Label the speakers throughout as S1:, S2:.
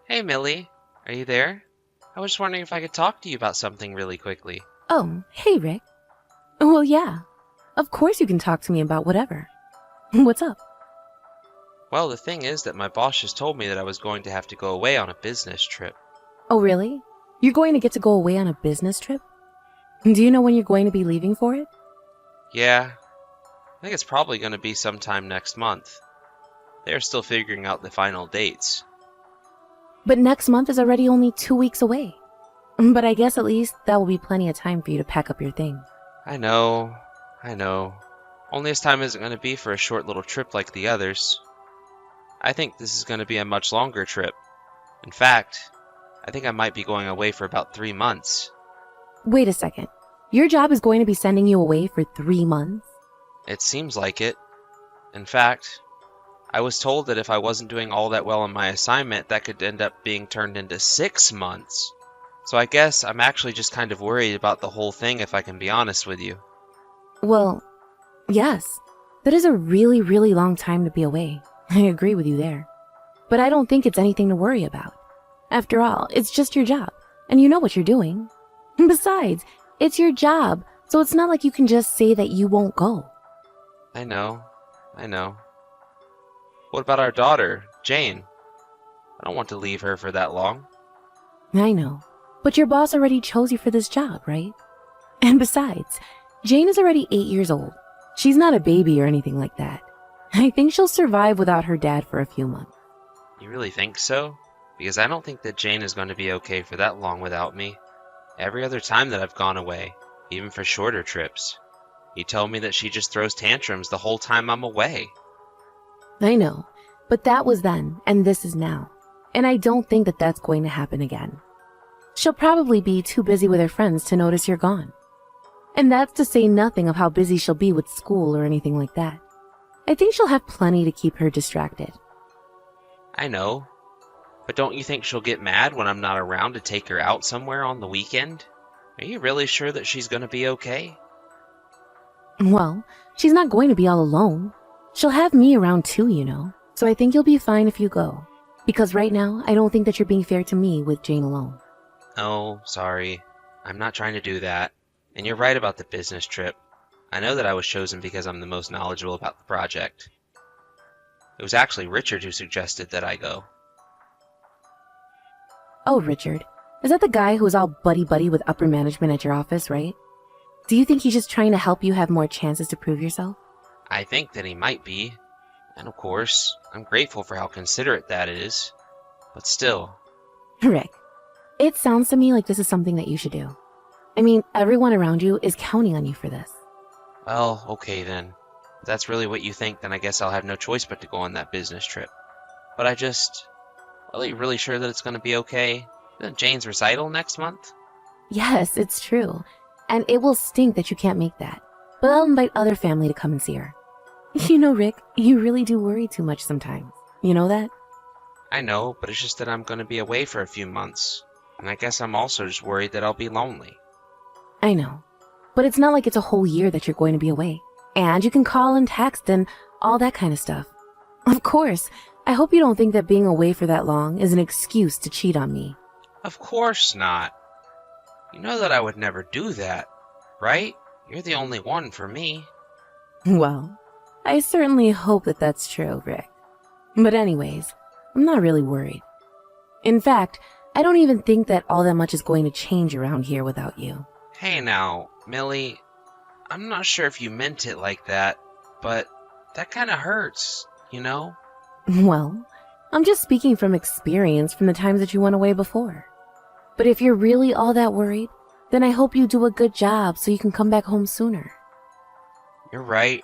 S1: Hey Millie, are you there? I was just wondering if I could talk to you about something really quickly.
S2: Oh, hey, Rick. Well, yeah. Of course you can talk to me about whatever. What's up?
S1: Well, the thing is that my boss just told me that I was going to have to go away on a business trip.
S2: Oh, really? You're going to get to go away on a business trip? Do you know when you're going to be leaving for it?
S1: Yeah, I think it's probably going to be sometime next month. They're still figuring out the final dates.
S2: But next month is already only 2 weeks away. But I guess at least that will be plenty of time for you to pack up your things.
S1: I know, I know. Only this time isn't going to be for a short little trip like the others. I think this is going to be a much longer trip. In fact, I think I might be going away for about 3 months.
S2: Wait a second. Your job is going to be sending you away for 3 months?
S1: It seems like it. In fact, I was told that if I wasn't doing all that well on my assignment, that could end up being turned into 6 months. So I guess I'm actually just kind of worried about the whole thing, if I can be honest with you.
S2: Well, yes. That is a really, really long time to be away. I agree with you there. But I don't think it's anything to worry about. After all, it's just your job, and you know what you're doing. Besides, it's your job, so it's not like you can just say that you won't go.
S1: I know. What about our daughter, Jane? I don't want to leave her for that long.
S2: I know, but your boss already chose you for this job, right? And besides, Jane is already 8 years old. She's not a baby or anything like that. I think she'll survive without her dad for a few months.
S1: You really think so? Because I don't think that Jane is going to be okay for that long without me. Every other time that I've gone away, even for shorter trips, you tell me that she just throws tantrums the whole time I'm away.
S2: I know, but that was then, and this is now. And I don't think that that's going to happen again. She'll probably be too busy with her friends to notice you're gone. And that's to say nothing of how busy she'll be with school or anything like that. I think she'll have plenty to keep her distracted.
S1: I know, but don't you think she'll get mad when I'm not around to take her out somewhere on the weekend? Are you really sure that she's going to be okay?
S2: Well, she's not going to be all alone. She'll have me around too, you know. So I think you'll be fine if you go. Because right now, I don't think that you're being fair to me with Jane alone.
S1: Oh, sorry. I'm not trying to do that. And you're right about the business trip. I know that I was chosen because I'm the most knowledgeable about the project. It was actually Richard who suggested that I go.
S2: Oh, Richard. Is that the guy who's all buddy-buddy with upper management at your office, right? Do you think he's just trying to help you have more chances to prove yourself?
S1: I think that he might be. And of course, I'm grateful for how considerate that is. But still.
S2: Rick, it sounds to me like this is something that you should do. I mean, everyone around you is counting on you for this.
S1: Well, okay then. If that's really what you think, then I guess I'll have no choice but to go on that business trip. But are you really sure that it's going to be okay? Isn't Jane's recital next month?
S2: Yes, it's true. And it will stink that you can't make that. But I'll invite other family to come and see her. You know, Rick, you really do worry too much sometimes. You know that?
S1: I know, but it's just that I'm going to be away for a few months. And I guess I'm also just worried that I'll be lonely.
S2: I know. But it's not like it's a whole year that you're going to be away. And you can call and text and all that kind of stuff. Of course, I hope you don't think that being away for that long is an excuse to cheat on me.
S1: Of course not. You know that I would never do that, right? You're the only one for me.
S2: Well, I certainly hope that that's true, Rick. But anyways, I'm not really worried. In fact, I don't even think that all that much is going to change around here without you.
S1: Hey now, Millie, I'm not sure if you meant it like that, but that kind of hurts, you know?
S2: Well, I'm just speaking from experience from the times that you went away before. But if you're really all that worried, then I hope you do a good job so you can come back home sooner.
S1: You're right.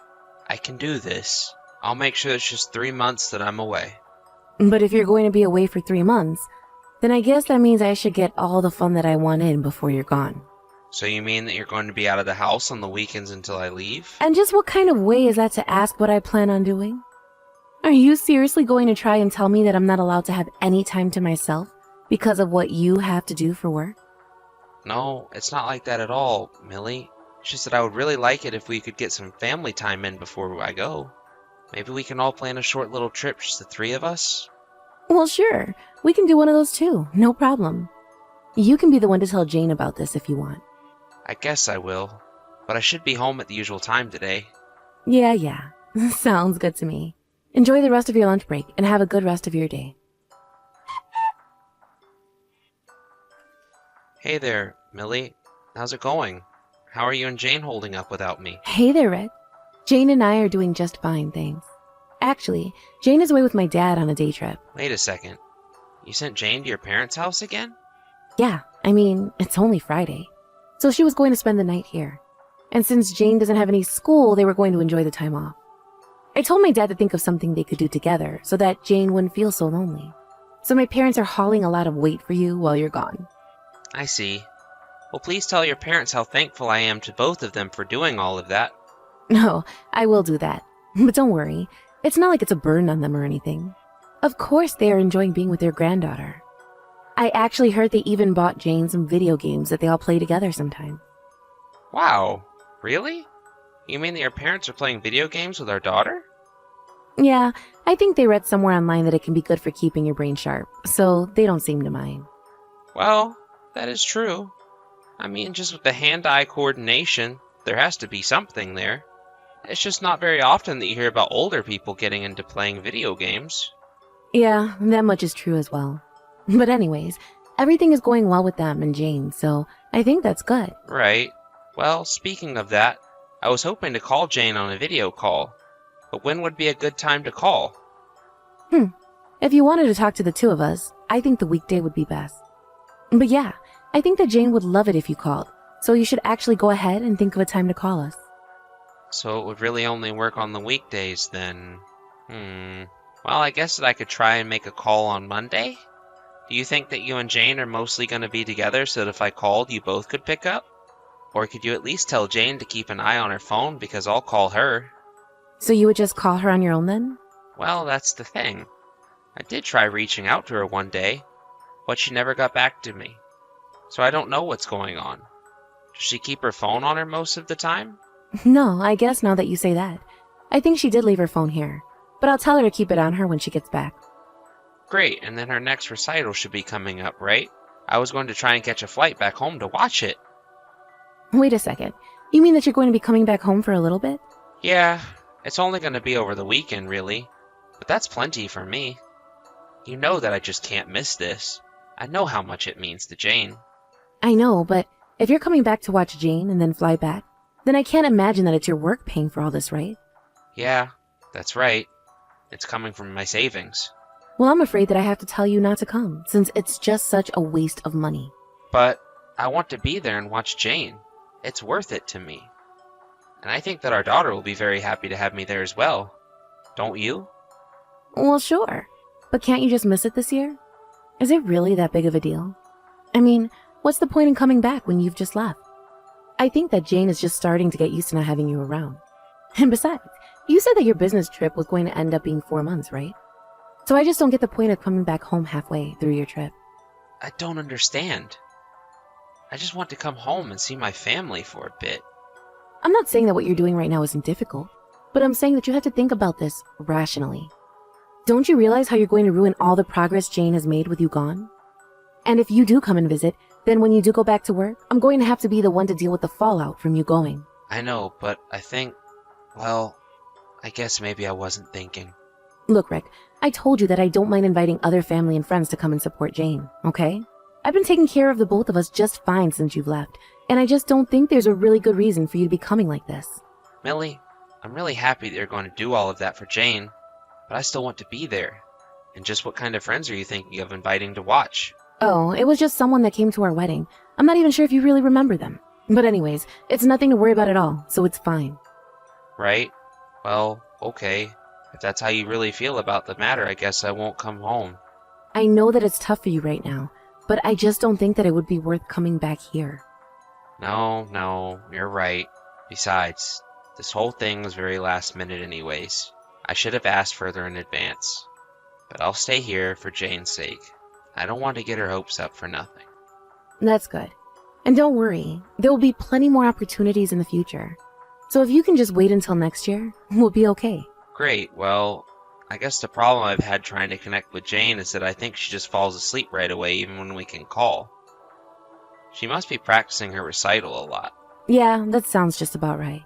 S1: I can do this. I'll make sure it's just 3 months that I'm away.
S2: But if you're going to be away for 3 months, then I guess that means I should get all the fun that I want in before you're gone.
S1: So you mean that you're going to be out of the house on the weekends until I leave?
S2: And just what kind of way is that to ask what I plan on doing? Are you seriously going to try and tell me that I'm not allowed to have any time to myself because of what you have to do for work?
S1: No, it's not like that at all, Millie. It's just that I would really like it if we could get some family time in before I go. Maybe we can all plan a short little trip, just the three of us?
S2: Well, sure. We can do one of those too. No problem. You can be the one to tell Jane about this if you want.
S1: I guess I will, but I should be home at the usual time today.
S2: Yeah. Sounds good to me. Enjoy the rest of your lunch break and have a good rest of your day.
S1: Hey there, Millie. How's it going? How are you and Jane holding up without me?
S2: Hey there, Rick. Jane and I are doing just fine, thanks. Actually, Jane is away with my dad on a day trip.
S1: Wait a second. You sent Jane to your parents' house again?
S2: Yeah, I mean, it's only Friday. So she was going to spend the night here. And since Jane doesn't have any school, they were going to enjoy the time off. I told my dad to think of something they could do together so that Jane wouldn't feel so lonely. So my parents are hauling a lot of weight for you while you're gone.
S1: I see. Well, please tell your parents how thankful I am to both of them for doing all of that.
S2: No, I will do that. But don't worry, it's not like it's a burden on them or anything. Of course they are enjoying being with their granddaughter. I actually heard they even bought Jane some video games that they all play together sometime.
S1: Wow. Really? You mean that your parents are playing video games with our daughter?
S2: Yeah, I think they read somewhere online that it can be good for keeping your brain sharp, so they don't seem to mind.
S1: Well, that is true. I mean, just with the hand-eye coordination, there has to be something there. It's just not very often that you hear about older people getting into playing video games.
S2: Yeah, that much is true as well. But anyways, everything is going well with them and Jane, so I think that's good.
S1: Right. Well, speaking of that, I was hoping to call Jane on a video call. But when would be a good time to call?
S2: If you wanted to talk to the two of us, I think the weekday would be best. But yeah, I think that Jane would love it if you called, so you should actually go ahead and think of a time to call us.
S1: So it would really only work on the weekdays then. Well, I guess that I could try and make a call on Monday? Do you think that you and Jane are mostly going to be together so that if I called, you both could pick up? Or could you at least tell Jane to keep an eye on her phone because I'll call her?
S2: So you would just call her on your own then?
S1: Well, that's the thing. I did try reaching out to her one day, but she never got back to me. So I don't know what's going on. Does she keep her phone on her most of the time?
S2: No, I guess now that you say that. I think she did leave her phone here, but I'll tell her to keep it on her when she gets back.
S1: Great, and then her next recital should be coming up, right? I was going to try and catch a flight back home to watch it.
S2: Wait a second. You mean that you're going to be coming back home for a little bit?
S1: Yeah, it's only going to be over the weekend, really. But that's plenty for me. You know that I just can't miss this. I know how much it means to Jane.
S2: I know, but if you're coming back to watch Jane and then fly back, then I can't imagine that it's your work paying for all this, right?
S1: Yeah, that's right. It's coming from my savings.
S2: Well, I'm afraid that I have to tell you not to come, since it's just such a waste of money.
S1: But I want to be there and watch Jane. It's worth it to me. And I think that our daughter will be very happy to have me there as well. Don't you?
S2: Well, sure. But can't you just miss it this year? Is it really that big of a deal? I mean, what's the point in coming back when you've just left? I think that Jane is just starting to get used to not having you around. And besides, you said that your business trip was going to end up being 4 months, right? So I just don't get the point of coming back home halfway through your trip.
S1: I don't understand. I just want to come home and see my family for a bit.
S2: I'm not saying that what you're doing right now isn't difficult, but I'm saying that you have to think about this rationally. Don't you realize how you're going to ruin all the progress Jane has made with you gone? And if you do come and visit, then when you do go back to work, I'm going to have to be the one to deal with the fallout from you going.
S1: I know, but I think, well, I guess maybe I wasn't thinking.
S2: Look, Rick, I told you that I don't mind inviting other family and friends to come and support Jane, okay? I've been taking care of the both of us just fine since you've left, and I just don't think there's a really good reason for you to be coming like this.
S1: Millie, I'm really happy that you're going to do all of that for Jane, but I still want to be there. And just what kind of friends are you thinking of inviting to watch?
S2: Oh, it was just someone that came to our wedding. I'm not even sure if you really remember them. But anyways, it's nothing to worry about at all, so it's fine.
S1: Right? Well, okay. If that's how you really feel about the matter, I guess I won't come home.
S2: I know that it's tough for you right now, but I just don't think that it would be worth coming back here.
S1: No, you're right. Besides, this whole thing was very last minute anyways. I should have asked further in advance. But I'll stay here for Jane's sake. I don't want to get her hopes up for nothing.
S2: That's good. And don't worry, there will be plenty more opportunities in the future. So if you can just wait until next year, we'll be okay.
S1: Great, well, I guess the problem I've had trying to connect with Jane is that I think she just falls asleep right away even when we can call. She must be practicing her recital a lot.
S2: Yeah, that sounds just about right.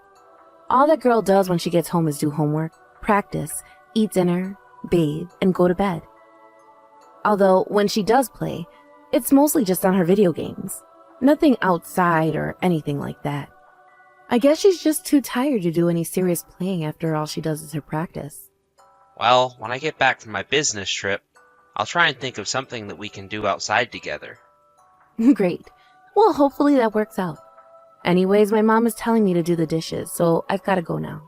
S2: All that girl does when she gets home is do homework, practice, eat dinner, bathe, and go to bed. Although, when she does play, it's mostly just on her video games. Nothing outside or anything like that. I guess she's just too tired to do any serious playing after all she does is her practice.
S1: Well, when I get back from my business trip, I'll try and think of something that we can do outside together.
S2: Great. Well, hopefully that works out. Anyways, my mom is telling me to do the dishes, so I've got to go now.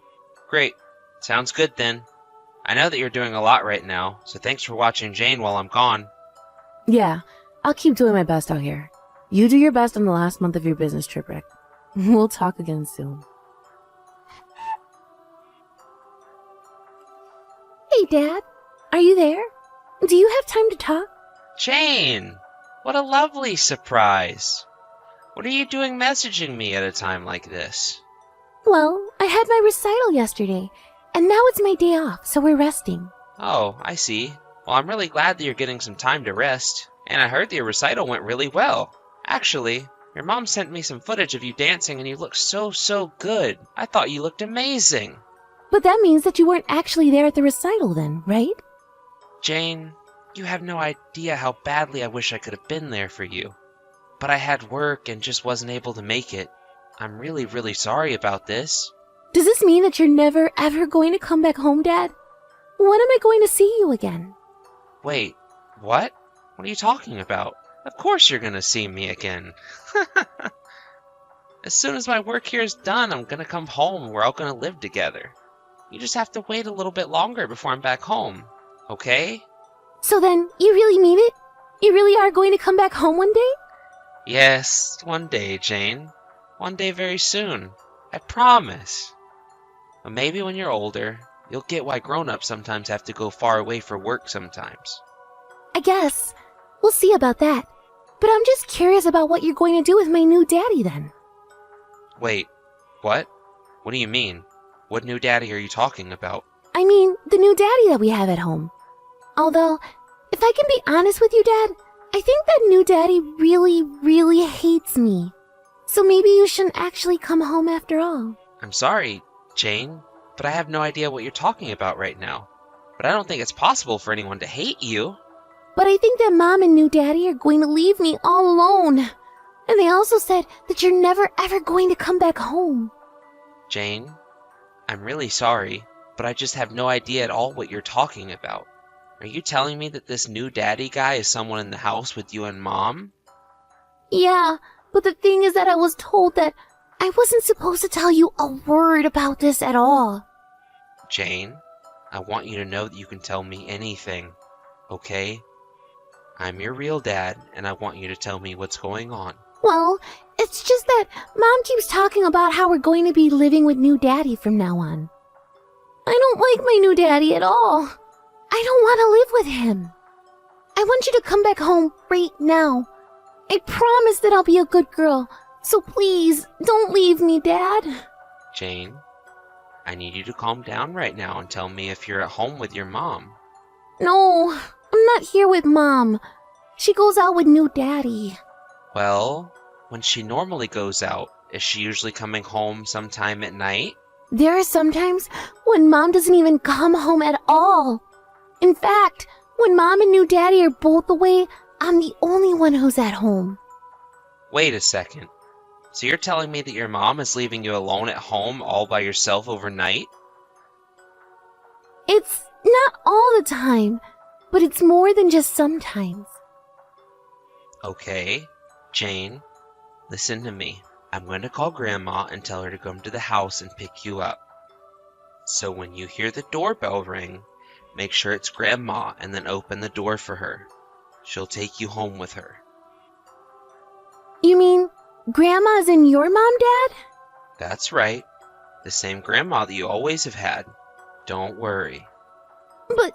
S1: Great. Sounds good then. I know that you're doing a lot right now, so thanks for watching Jane while I'm gone.
S2: Yeah, I'll keep doing my best out here. You do your best on the last month of your business trip, Rick. We'll talk again soon. Hey, Dad. Are you there? Do you have time to talk?
S1: Jane! What a lovely surprise! What are you doing messaging me at a time like this?
S2: Well, I had my recital yesterday, and now it's my day off, so we're resting.
S1: Oh, I see. Well, I'm really glad that you're getting some time to rest. And I heard that your recital went really well. Actually, your mom sent me some footage of you dancing and you looked so good. I thought you looked amazing.
S2: But that means that you weren't actually there at the recital then, right?
S1: Jane, you have no idea how badly I wish I could have been there for you. But I had work and just wasn't able to make it. I'm really sorry about this.
S2: Does this mean that you're never ever going to come back home, Dad? When am I going to see you again?
S1: Wait, what? What are you talking about? Of course you're gonna see me again. As soon as my work here is done, I'm gonna come home. We're all gonna live together. You just have to wait a little bit longer before I'm back home, okay?
S2: So then, you really mean it? You really are going to come back home one day?
S1: Yes, one day, Jane. One day very soon. I promise. But maybe when you're older, you'll get why grown-ups sometimes have to go far away for work sometimes.
S2: I guess. We'll see about that. But I'm just curious about what you're going to do with my new daddy then.
S1: Wait, what? What do you mean? What new daddy are you talking about?
S2: I mean, the new daddy that we have at home. Although, if I can be honest with you, Dad, I think that new daddy really hates me. So maybe you shouldn't actually come home after all.
S1: I'm sorry, Jane, but I have no idea what you're talking about right now. But I don't think it's possible for anyone to hate you.
S2: But I think that Mom and new daddy are going to leave me all alone. And they also said that you're never ever going to come back home.
S1: Jane, I'm really sorry, but I just have no idea at all what you're talking about. Are you telling me that this new daddy guy is someone in the house with you and Mom?
S2: Yeah, but the thing is that I was told that I wasn't supposed to tell you a word about this at all.
S1: Jane, I want you to know that you can tell me anything, okay? I'm your real dad, and I want you to tell me what's going on.
S2: Well, it's just that Mom keeps talking about how we're going to be living with new daddy from now on. I don't like my new daddy at all. I don't want to live with him. I want you to come back home right now. I promise that I'll be a good girl, so please, don't leave me, Dad.
S1: Jane, I need you to calm down right now and tell me if you're at home with your mom.
S2: No, I'm not here with Mom. She goes out with new daddy.
S1: Well, when she normally goes out, is she usually coming home sometime at night?
S2: There are sometimes when Mom doesn't even come home at all. In fact, when Mom and new daddy are both away, I'm the only one who's at home.
S1: Wait a second. So you're telling me that your mom is leaving you alone at home all by yourself overnight?
S2: It's not all the time, but it's more than just sometimes.
S1: Okay, Jane, listen to me. I'm going to call Grandma and tell her to come to the house and pick you up. So when you hear the doorbell ring, make sure it's Grandma and then open the door for her. She'll take you home with her.
S2: You mean Grandma's in your mom, Dad?
S1: That's right. The same grandma that you always have had. Don't worry.
S2: But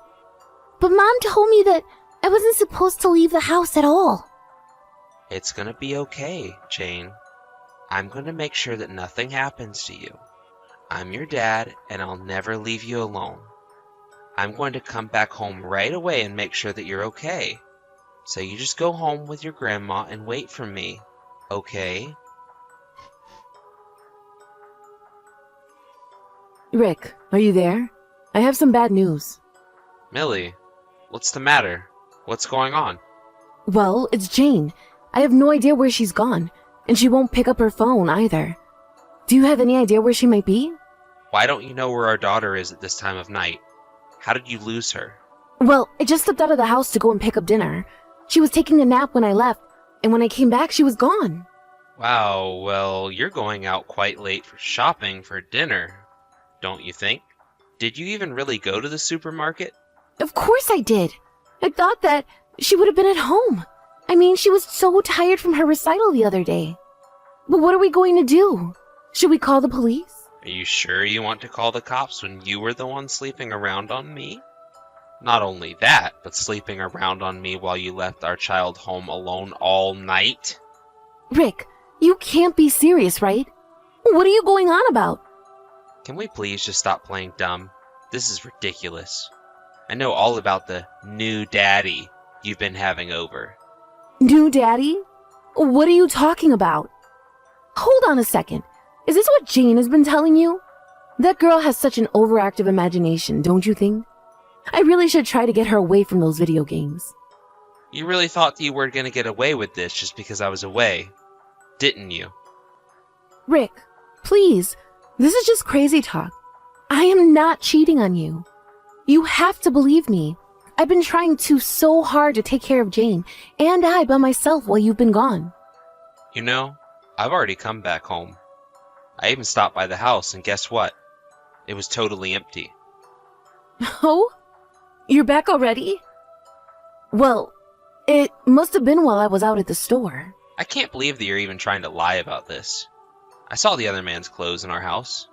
S2: Mom told me that I wasn't supposed to leave the house at all.
S1: It's gonna be okay, Jane. I'm gonna make sure that nothing happens to you. I'm your dad, and I'll never leave you alone. I'm going to come back home right away and make sure that you're okay. So you just go home with your grandma and wait for me, okay?
S2: Rick, are you there? I have some bad news.
S1: Millie, what's the matter? What's going on?
S2: Well, it's Jane. I have no idea where she's gone, and she won't pick up her phone either. Do you have any idea where she might be?
S1: Why don't you know where our daughter is at this time of night? How did you lose her?
S2: Well, I just stepped out of the house to go and pick up dinner. She was taking a nap when I left, and when I came back, she was gone.
S1: Wow, well, you're going out quite late for shopping for dinner, don't you think? Did you even really go to the supermarket?
S2: Of course I did. I thought that she would have been at home. I mean, she was so tired from her recital the other day. But what are we going to do? Should we call the police?
S1: Are you sure you want to call the cops when you were the one sleeping around on me? Not only that, but sleeping around on me while you left our child home alone all night?
S2: Rick, you can't be serious, right? What are you going on about?
S1: Can we please just stop playing dumb? This is ridiculous. I know all about the new daddy you've been having over.
S2: New daddy? What are you talking about? Hold on a second. Is this what Jane has been telling you? That girl has such an overactive imagination, don't you think? I really should try to get her away from those video games.
S1: You really thought that you were going to get away with this just because I was away, didn't you?
S2: Rick, please. This is just crazy talk. I am not cheating on you. You have to believe me. I've been trying so hard to take care of Jane and I by myself while you've been gone.
S1: You know, I've already come back home. I even stopped by the house, and guess what? It was totally empty.
S2: Oh? You're back already? Well, it must have been while I was out at the store.
S1: I can't believe that you're even trying to lie about this. I saw the other man's clothes in our house.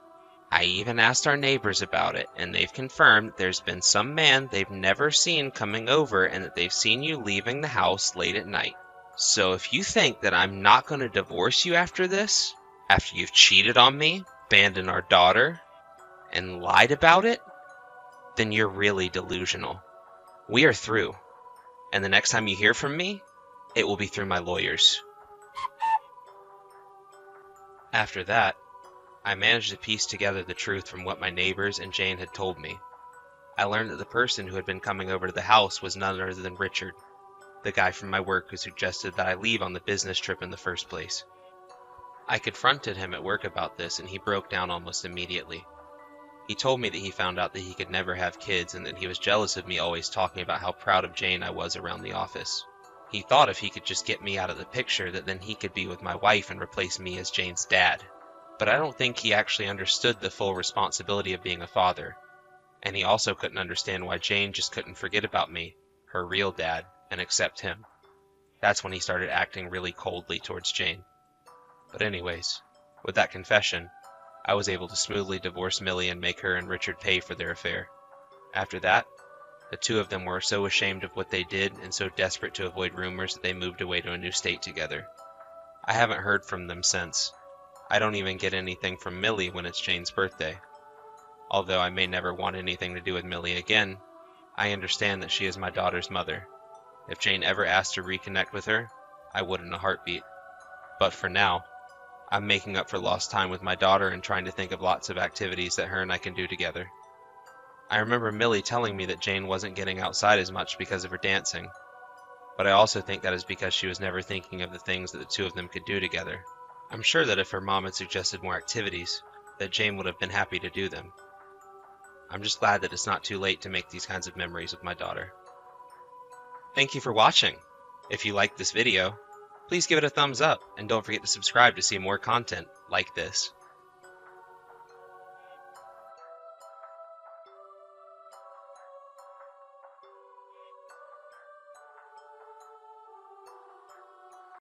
S1: I even asked our neighbors about it, and they've confirmed there's been some man they've never seen coming over and that they've seen you leaving the house late at night. So if you think that I'm not going to divorce you after this, after you've cheated on me, abandoned our daughter, and lied about it, then you're really delusional. We are through, and the next time you hear from me, it will be through my lawyers. After that, I managed to piece together the truth from what my neighbors and Jane had told me. I learned that the person who had been coming over to the house was none other than Richard, the guy from my work who suggested that I leave on the business trip in the first place. I confronted him at work about this, and he broke down almost immediately. He told me that he found out that he could never have kids and that he was jealous of me always talking about how proud of Jane I was around the office. He thought if he could just get me out of the picture that then he could be with my wife and replace me as Jane's dad. But I don't think he actually understood the full responsibility of being a father. And he also couldn't understand why Jane just couldn't forget about me, her real dad, and accept him. That's when he started acting really coldly towards Jane. But anyways, with that confession, I was able to smoothly divorce Millie and make her and Richard pay for their affair. After that, the two of them were so ashamed of what they did and so desperate to avoid rumors that they moved away to a new state together. I haven't heard from them since. I don't even get anything from Millie when it's Jane's birthday. Although I may never want anything to do with Millie again, I understand that she is my daughter's mother. If Jane ever asked to reconnect with her, I would in a heartbeat. But for now, I'm making up for lost time with my daughter and trying to think of lots of activities that her and I can do together. I remember Millie telling me that Jane wasn't getting outside as much because of her dancing, but I also think that is because she was never thinking of the things that the two of them could do together. I'm sure that if her mom had suggested more activities, that Jane would have been happy to do them. I'm just glad that it's not too late to make these kinds of memories with my daughter. Thank you for watching. If you liked this video, please give it a thumbs up and don't forget to subscribe to see more content like this.